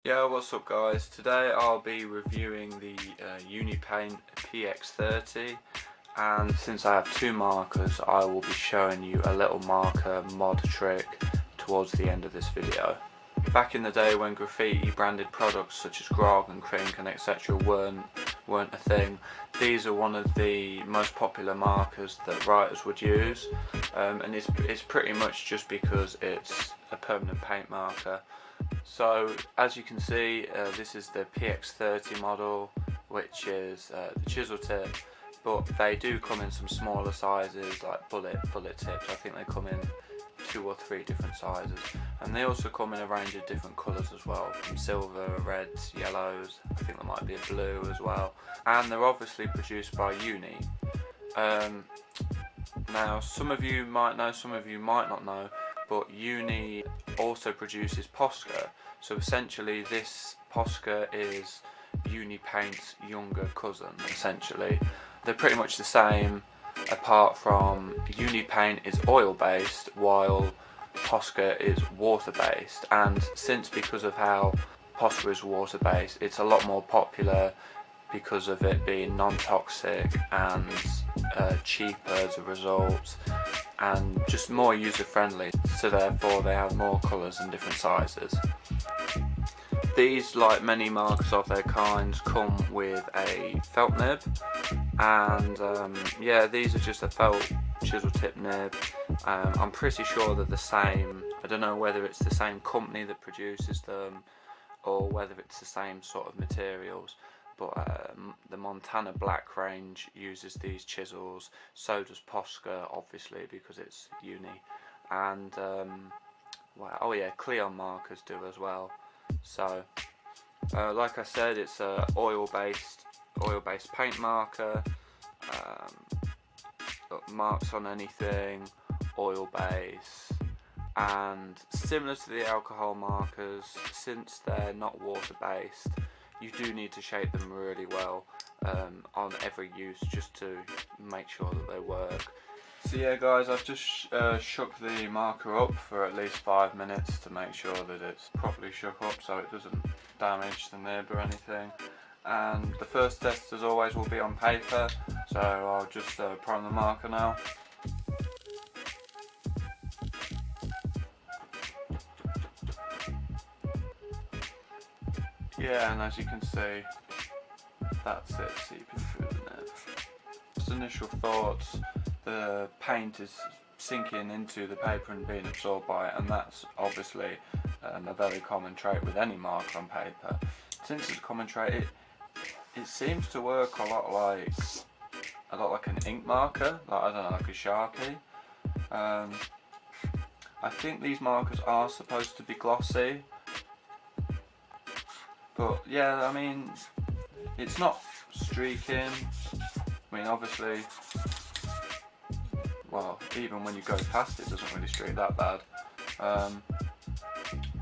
Yeah, what's up guys? Today I'll be reviewing the Unipaint PX30, and since I have two markers I will be showing you a little marker mod trick towards the end of this video. Back in the day when graffiti branded products such as grog and crink and etc weren't a thing, these are one of the most popular markers that writers would use, and it's pretty much just because it's a permanent paint marker. So as you can see, this is the PX30 model, which is the chisel tip, but they do come in some smaller sizes like bullet tips. I think they come in 2 or 3 different sizes, and they also come in a range of different colours as well, from silver, reds, yellows. I think there might be a blue as well, and they're obviously produced by Uni. Now some of you might know, some of you might not know, but Uni also produces Posca. So essentially this Posca is Unipaint's younger cousin, essentially. They're pretty much the same, apart from Unipaint is oil based while Posca is water based, and because of how Posca is water based, it's a lot more popular because of it being non-toxic and cheaper as a result, and just more user friendly, so therefore they have more colours and different sizes. These, like many markers of their kinds, come with a felt nib, and yeah, these are just a felt chisel tip nib. I'm pretty sure they're the same. I don't know whether it's the same company that produces them or whether it's the same sort of materials, but the Montana Black range uses these chisels, so does Posca obviously because it's Uni, and well, oh yeah, Cleon markers do as well. So like I said, it's a oil based paint marker. Marks on anything, oil base, and similar to the alcohol markers, since they're not water based, you do need to shape them really well on every use, just to make sure that they work. So yeah guys, I've just shook the marker up for at least 5 minutes to make sure that it's properly shook up so it doesn't damage the nib or anything. And the first test, as always, will be on paper, so I'll just prime the marker now. Yeah, and as you can see, that's it seeping through the nib. Just initial thoughts, the paint is sinking into the paper and being absorbed by it, and that's obviously a very common trait with any marker on paper. Since it's a common trait, it seems to work a lot like an ink marker, like, I don't know, like a Sharpie. I think these markers are supposed to be glossy, but yeah, I mean, it's not streaking. I mean, obviously, well, even when you go past it doesn't really streak that bad.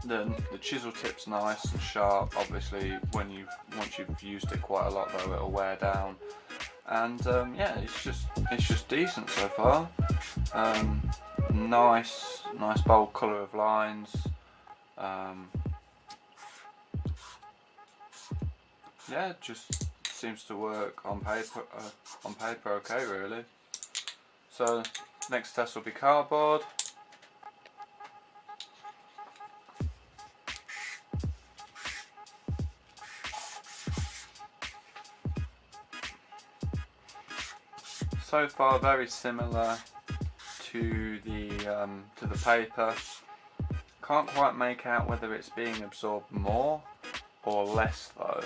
The chisel tip's nice and sharp. Obviously, once you've used it quite a lot, though, it'll wear down. And yeah, it's just decent so far. Nice bold colour of lines. Yeah, it just seems to work on paper. Okay, really. So next test will be cardboard. So far, very similar to the paper. Can't quite make out whether it's being absorbed more or less though.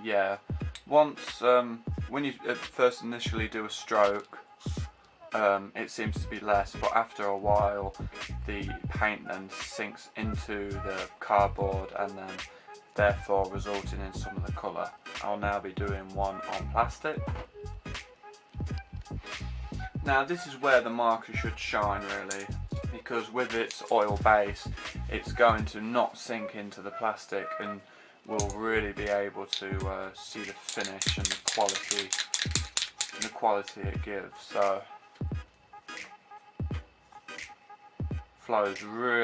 Yeah, once when you first initially do a stroke, it seems to be less, but after a while the paint then sinks into the cardboard and then therefore resulting in some of the colour. I'll now be doing one on plastic. Now this is where the marker should shine really, because with its oil base it's going to not sink into the plastic and we'll really be able to see the finish and the quality it gives. So flows really